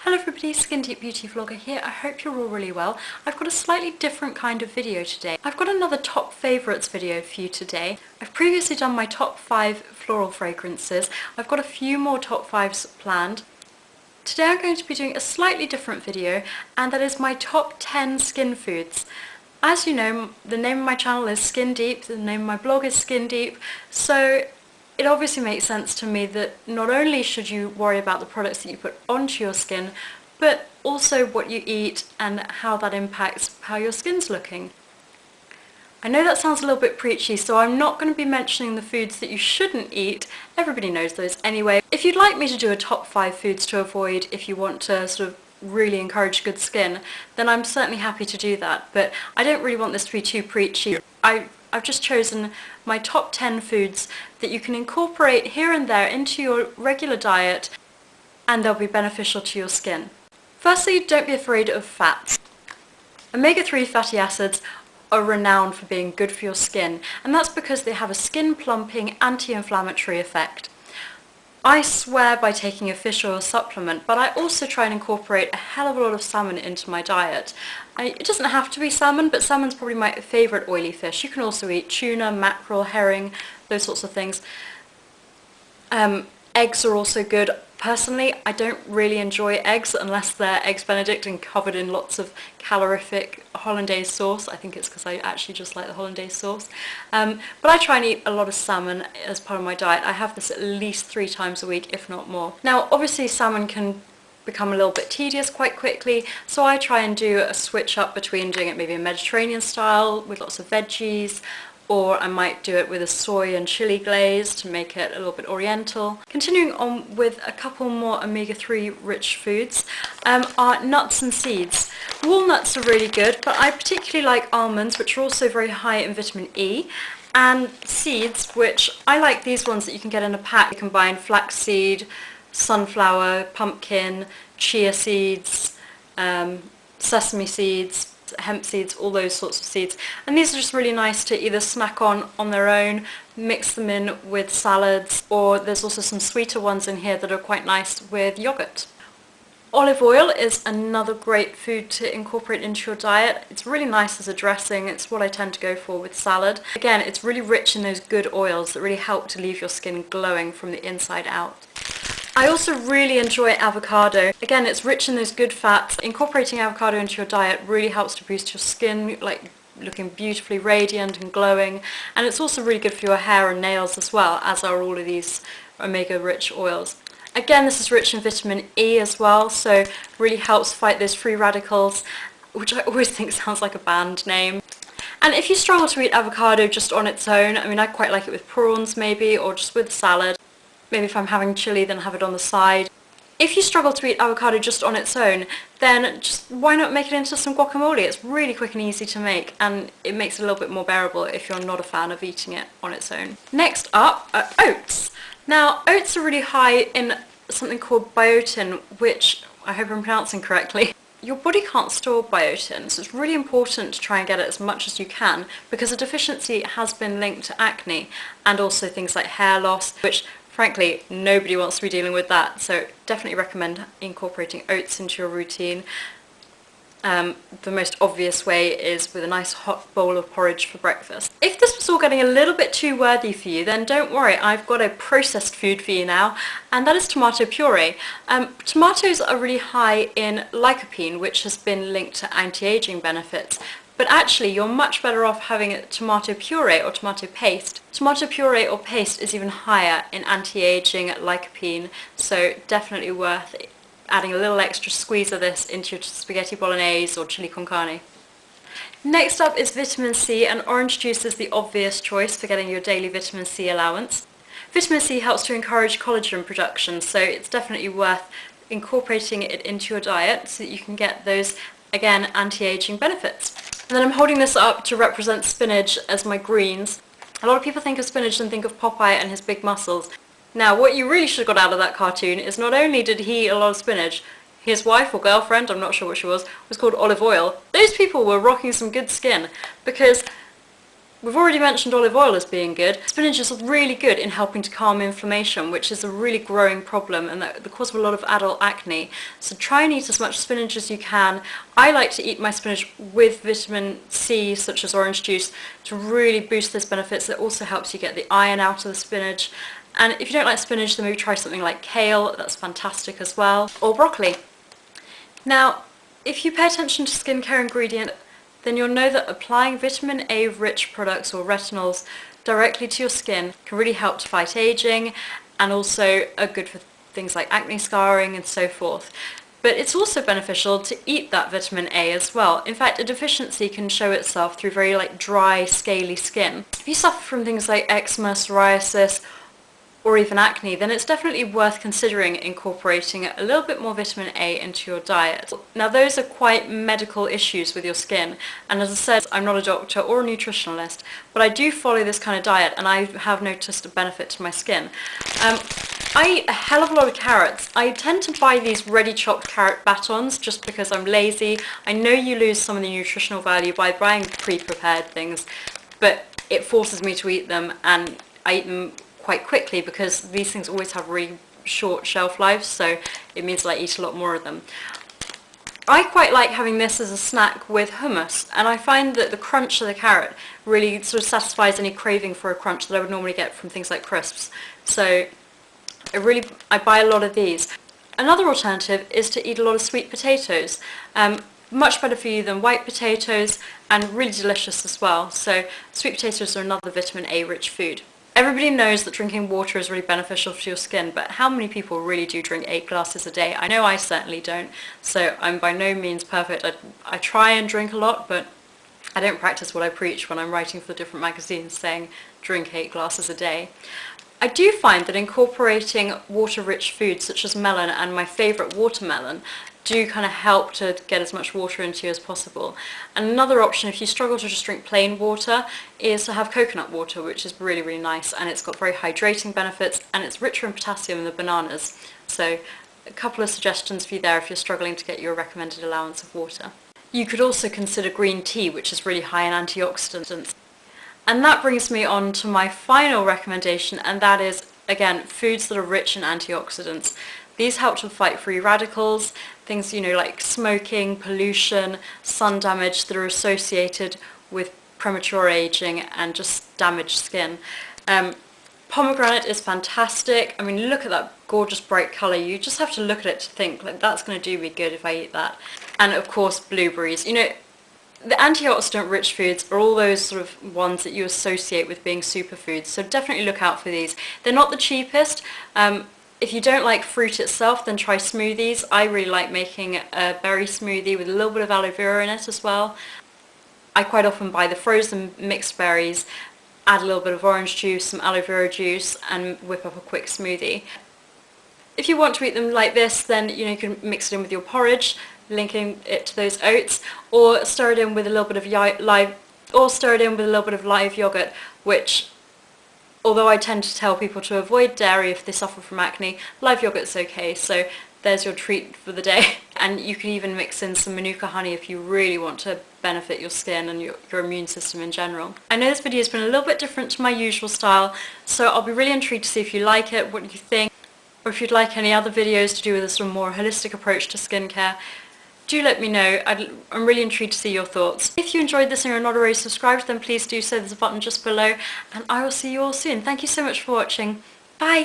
Hello everybody, Skin Deep Beauty Vlogger here. I hope you're all really well. I've got a slightly different kind of video today. I've got another top favourites video for you today. I've previously done my top 5 floral fragrances. I've got a few more top 5s planned. Today I'm going to be doing a slightly different video, and that is my top 10 skin foods. As you know, the name of my channel is Skin Deep, the name of my blog is Skin Deep, so it obviously makes sense to me that not only should you worry about the products that you put onto your skin, but also what you eat and how that impacts how your skin's looking. I know that sounds a little bit preachy, so I'm not going to be mentioning the foods that you shouldn't eat. Everybody knows those anyway. If you'd like me to do a top 5 foods to avoid if you want to sort of really encourage good skin, then I'm certainly happy to do that, but I don't really want this to be too preachy. I've just chosen my top 10 foods that you can incorporate here and there into your regular diet, and they'll be beneficial to your skin. Firstly, don't be afraid of fats. Omega-3 fatty acids are renowned for being good for your skin, and that's because they have a skin plumping anti-inflammatory effect. I swear by taking a fish oil supplement, but I also try and incorporate a hell of a lot of salmon into my diet. It doesn't have to be salmon, but salmon's probably my favourite oily fish. You can also eat tuna, mackerel, herring, those sorts of things. Eggs are also good. Personally, I don't really enjoy eggs unless they're eggs benedict and covered in lots of calorific hollandaise sauce. I think it's because I actually just like the hollandaise sauce. But I try and eat a lot of salmon as part of my diet. I have this at least 3 times a week, if not more. Now, obviously salmon can become a little bit tedious quite quickly, so I try and do a switch up between doing it maybe a Mediterranean style with lots of veggies, or I might do it with a soy and chili glaze to make it a little bit oriental. Continuing on with a couple more omega-3 rich foods are nuts and seeds. Walnuts are really good, but I particularly like almonds, which are also very high in vitamin E, and seeds, which I like these ones that you can get in a pack. You combine flaxseed, sunflower, pumpkin, chia seeds, sesame seeds, hemp seeds, all those sorts of seeds, and these are just really nice to either snack on their own, mix them in with salads, or there's also some sweeter ones in here that are quite nice with yogurt. Olive oil is another great food to incorporate into your diet. It's really nice as a dressing. It's what I tend to go for with salad. Again, it's really rich in those good oils that really help to leave your skin glowing from the inside out. I also really enjoy avocado. Again, it's rich in those good fats. Incorporating avocado into your diet really helps to boost your skin, like looking beautifully radiant and glowing, and it's also really good for your hair and nails as well, as are all of these omega-rich oils. Again, this is rich in vitamin E as well, so really helps fight those free radicals, which I always think sounds like a band name. And if you struggle to eat avocado just on its own, I mean, I quite like it with prawns maybe, or just with salad. Maybe if I'm having chili, then have it on the side. If you struggle to eat avocado just on its own, then just why not make it into some guacamole? It's really quick and easy to make, and it makes it a little bit more bearable if you're not a fan of eating it on its own. Next up are oats. Now, oats are really high in something called biotin, which I hope I'm pronouncing correctly. Your body can't store biotin, so it's really important to try and get it as much as you can, because a deficiency has been linked to acne and also things like hair loss, which frankly, nobody wants to be dealing with that, so definitely recommend incorporating oats into your routine. The most obvious way is with a nice hot bowl of porridge for breakfast. If this was all getting a little bit too worthy for you, then don't worry, I've got a processed food for you now, and that is tomato puree. Tomatoes are really high in lycopene, which has been linked to anti-aging benefits. But actually, you're much better off having a tomato puree or tomato paste. Tomato puree or paste is even higher in anti-aging lycopene, so definitely worth adding a little extra squeeze of this into your spaghetti bolognese or chili con carne. Next up is vitamin C, and orange juice is the obvious choice for getting your daily vitamin C allowance. Vitamin C helps to encourage collagen production, so it's definitely worth incorporating it into your diet so that you can get those, again, anti-aging benefits. And then I'm holding this up to represent spinach as my greens. A lot of people think of spinach and think of Popeye and his big muscles. Now, what you really should have got out of that cartoon is not only did he eat a lot of spinach, his wife or girlfriend, I'm not sure what she was called Olive Oil. Those people were rocking some good skin, because We've already mentioned olive oil as being good. Spinach is really good in helping to calm inflammation, which is a really growing problem and the cause of a lot of adult acne. So try and eat as much spinach as you can. I like to eat my spinach with vitamin C, such as orange juice, to really boost those benefits. It also helps you get the iron out of the spinach. And if you don't like spinach, then maybe try something like kale. That's fantastic as well. Or broccoli. Now, if you pay attention to skincare ingredients, then you'll know that applying vitamin A rich products or retinols directly to your skin can really help to fight aging and also are good for things like acne scarring and so forth. But it's also beneficial to eat that vitamin A as well. In fact, a deficiency can show itself through very dry, scaly skin. If you suffer from things like eczema, psoriasis, or even acne, then it's definitely worth considering incorporating a little bit more vitamin A into your diet. Now those are quite medical issues with your skin, and as I said, I'm not a doctor or a nutritionalist, but I do follow this kind of diet and I have noticed a benefit to my skin. I eat a hell of a lot of carrots. I tend to buy these ready chopped carrot batons just because I'm lazy. I know you lose some of the nutritional value by buying pre-prepared things, but it forces me to eat them, and I eat them quite quickly because these things always have really short shelf lives, so it means that I eat a lot more of them. I quite like having this as a snack with hummus, and I find that the crunch of the carrot really sort of satisfies any craving for a crunch that I would normally get from things like crisps. So I buy a lot of these. Another alternative is to eat a lot of sweet potatoes. Much better for you than white potatoes, and really delicious as well. So sweet potatoes are another vitamin A rich food. Everybody knows that drinking water is really beneficial for your skin, but how many people really do drink 8 glasses a day? I know I certainly don't, so I'm by no means perfect. I try and drink a lot, but I don't practice what I preach when I'm writing for the different magazines saying drink 8 glasses a day. I do find that incorporating water-rich foods such as melon and my favourite watermelon do kind of help to get as much water into you as possible. And another option, if you struggle to just drink plain water, is to have coconut water, which is really, really nice, and it's got very hydrating benefits, and it's richer in potassium than the bananas. So a couple of suggestions for you there if you're struggling to get your recommended allowance of water. You could also consider green tea, which is really high in antioxidants. And that brings me on to my final recommendation, and that is, again, foods that are rich in antioxidants. These help to fight free radicals, things, like smoking, pollution, sun damage that are associated with premature aging and just damaged skin. Pomegranate is fantastic. I mean, look at that gorgeous bright colour. You just have to look at it to think, that's going to do me good if I eat that. And of course, blueberries. The antioxidant rich foods are all those sort of ones that you associate with being superfoods, so definitely look out for these. They're not the cheapest. If you don't like fruit itself, then try smoothies. I really like making a berry smoothie with a little bit of aloe vera in it as well. I quite often buy the frozen mixed berries, add a little bit of orange juice, some aloe vera juice, and whip up a quick smoothie. If you want to eat them like this, then you can mix it in with your porridge, linking it to those oats, or stir it in with a little bit of live yogurt, which, although I tend to tell people to avoid dairy if they suffer from acne, live yogurt's okay, so there's your treat for the day. And you can even mix in some Manuka honey if you really want to benefit your skin and your immune system in general. I know this video has been a little bit different to my usual style, so I'll be really intrigued to see if you like it, what you think, or if you'd like any other videos to do with a sort of more holistic approach to skincare. Do let me know. I'm really intrigued to see your thoughts. If you enjoyed this and you're not already subscribed, then please do so. There's a button just below, and I will see you all soon. Thank you so much for watching. Bye!